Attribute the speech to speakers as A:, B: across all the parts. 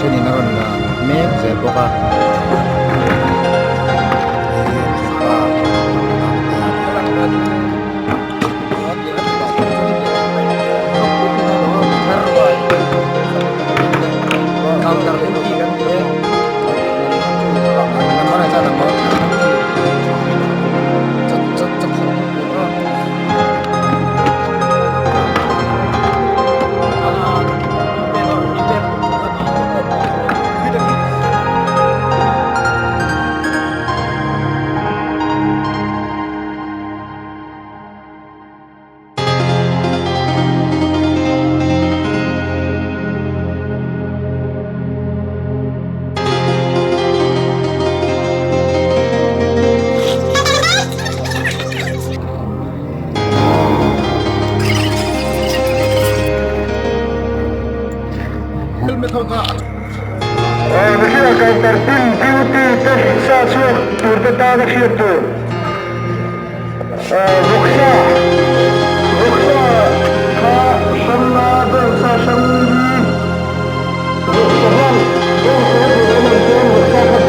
A: 손이 나가는가 매 제보가
B: Misschien kan er tien duty teststatie door de dagen hiertoe. Ruksa, ka shamma sa shamli. Ruksahan, ruksa ka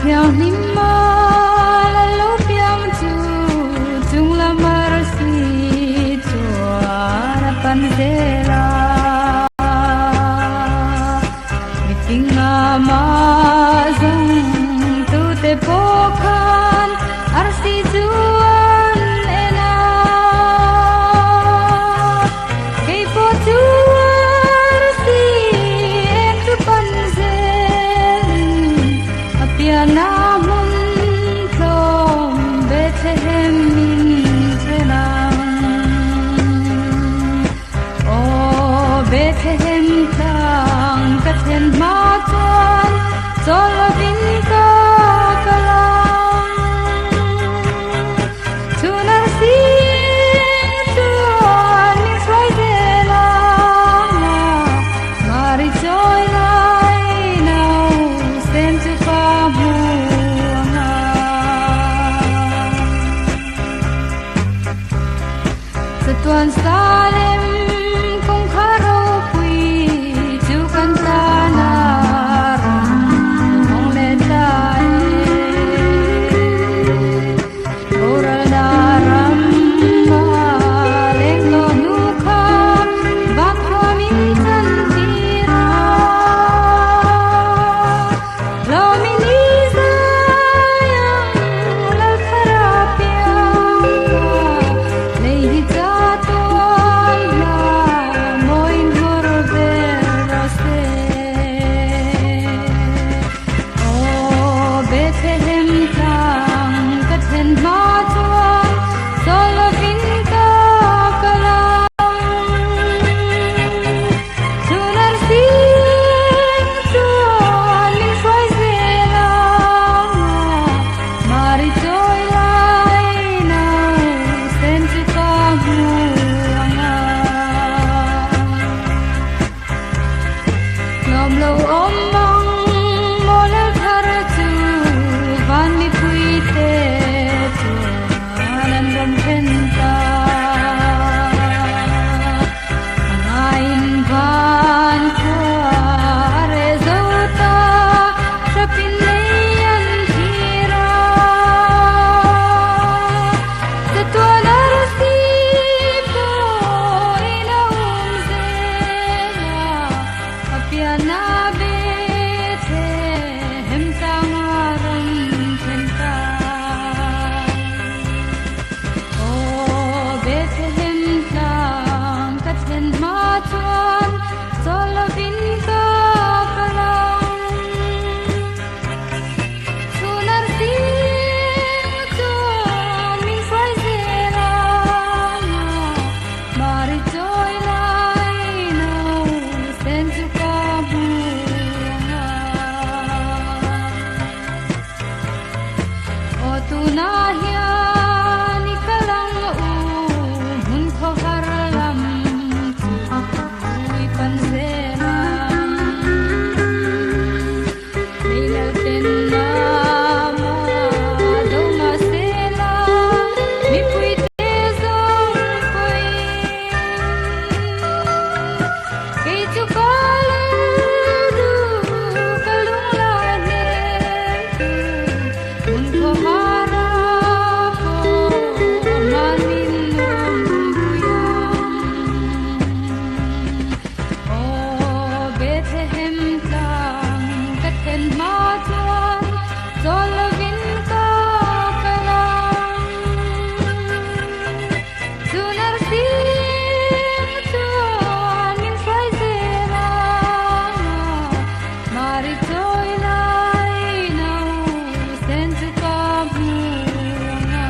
C: theo nim ma la lo piang chu chung la mar si chua na pan de la mi ting ma zong tu te po khan ar si chuan ena ke po chuan si em tu pan zen apia na mun thom Bethlehem min thenang o Bethlehem tang ka then ma chuan chol vin ka kalang chunar si chuan min swai de la mari joy lai nau sem tu pa buanga sa tuan Salem kong kharo pui chu kan ta na ong le dai oral na ram ma leng lo nu kha bak ho min tan ti ra lo min ni sa yang la khara pia nei hi cha tuan la moin hor ver se o Bethlehem tang ka then ma chuan sol vin ka kalang chunar si chuan min swai se la mari joy lai nau sen tu ka buanga nom lo om mong mo la thar chu van mi pui te chu anan ram pen ta ngain van kha re zo ta sapin nei an thira sa tuan ar si po ina ze la apia na Bethlehem tang ram pen ta o Bethlehem tang ka then ma chuan chol vin ka kalang chunar si chuan min swai se la mari joy lai nau sen tu ka buanga o tu na hian ni kalang u hun kho har lam ui pan se na nei la ten na ma do ma se la mi pui te zong koi ke chu ka le du ka lung la ne hun kho hara po manin nom buyang o Bethlehem tang ka then ma chuan chol vin ka kalang chunar si chuan min swai se la mari joy lai nau sen tu ka buanga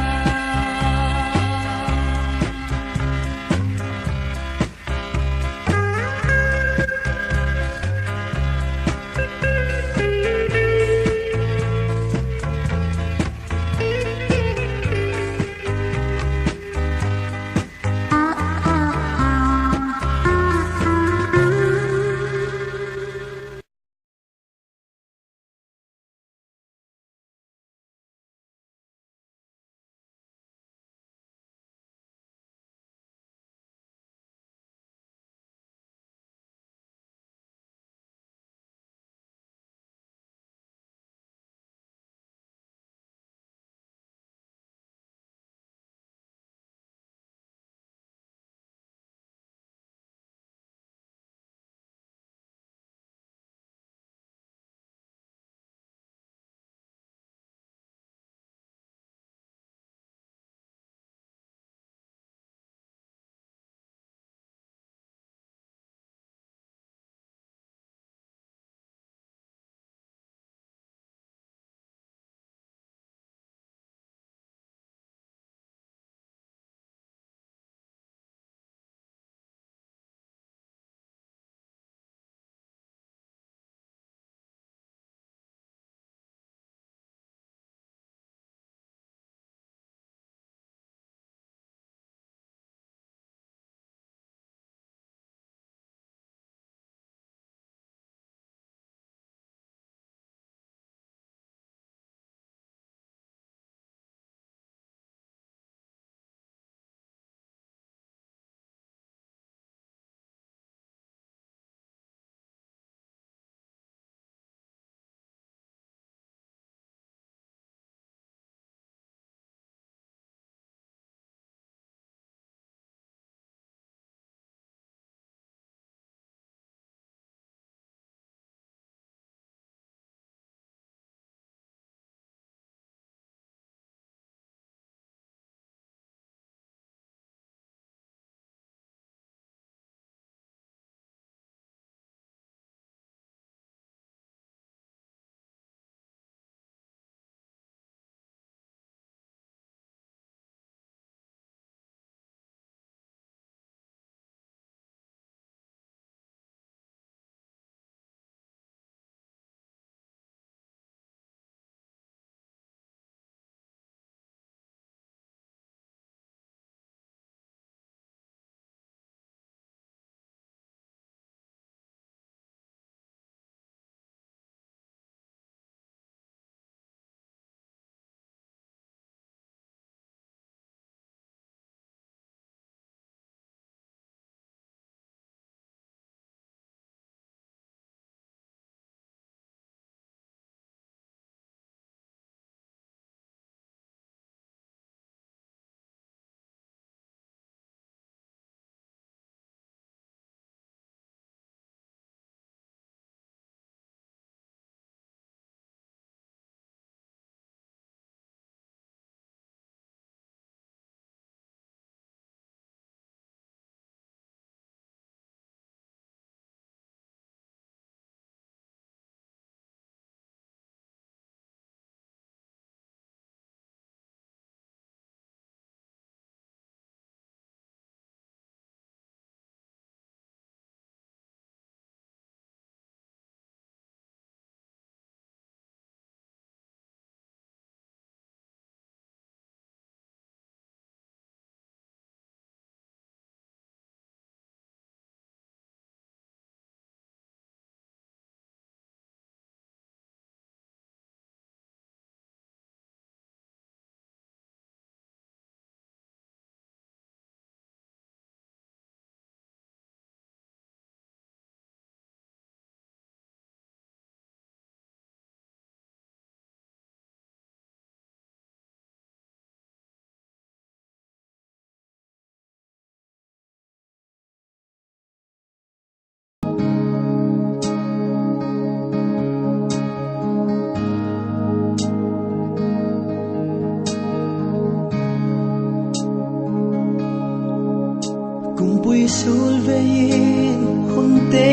D: sulvein hunte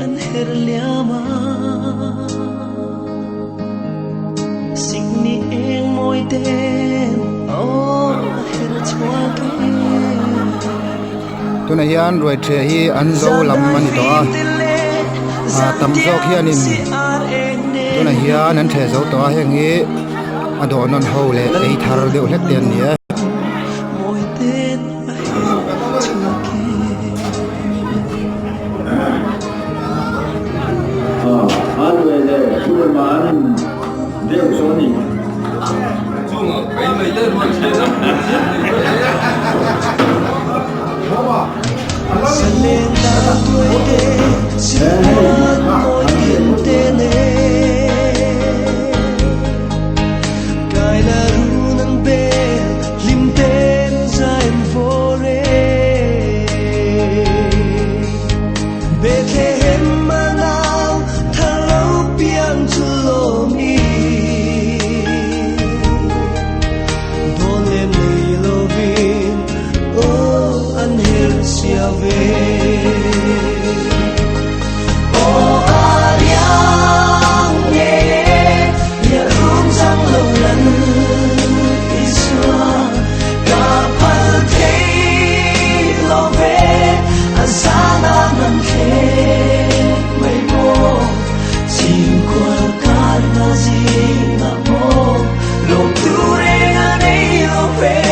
D: an herliama signi eng moiten o her chwake
A: tuna hian roi the hi an zo lam ani to a tam zo khianin tuna hian an the zo to a heng hi a do non ho le ei thar deuh hlek ten ni a
D: moiten a her chwake
E: Alvede Sulemanin Deusoni.
D: Salenda tuete siluan mointe ne Kaila runan bel limten zain fore Bethlehem manau thalau pian chulomi Dole meilovin o anhel siave O ariang ye ya rum sang lâu lần iswa kapal thei lo ve asana nan the mai mo chim kwal kan na zina mo lo tu re na nei lo ve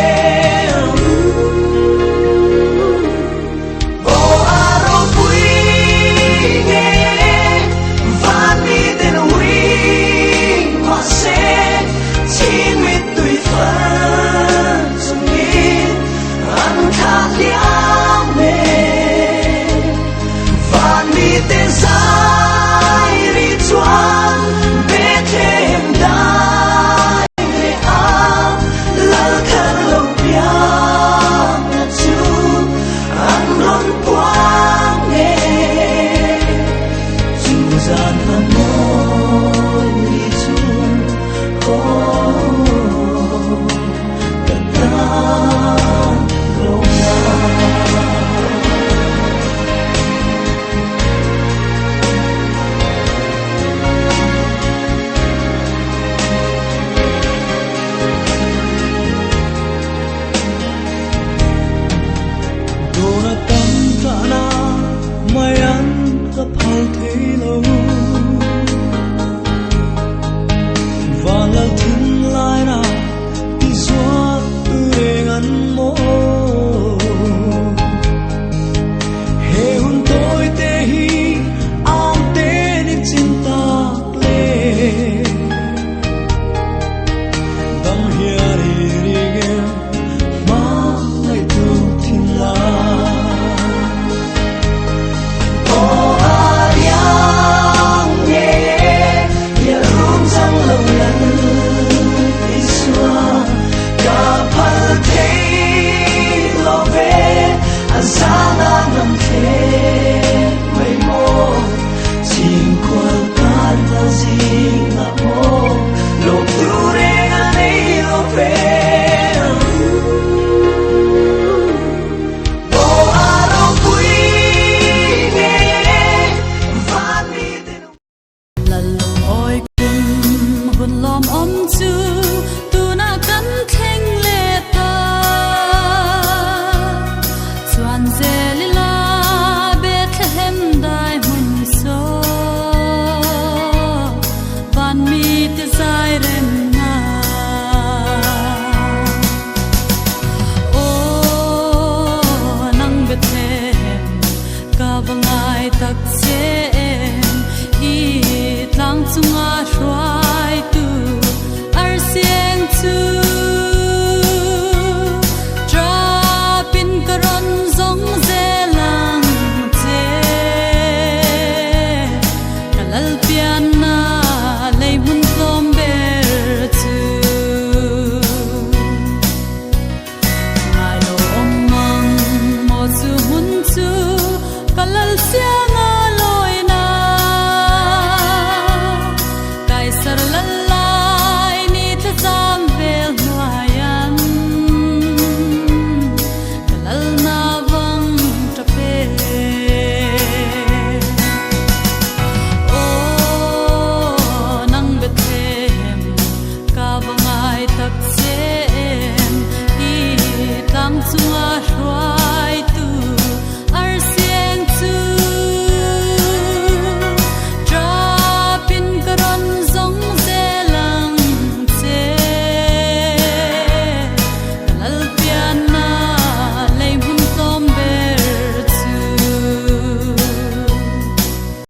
C: Van mi desire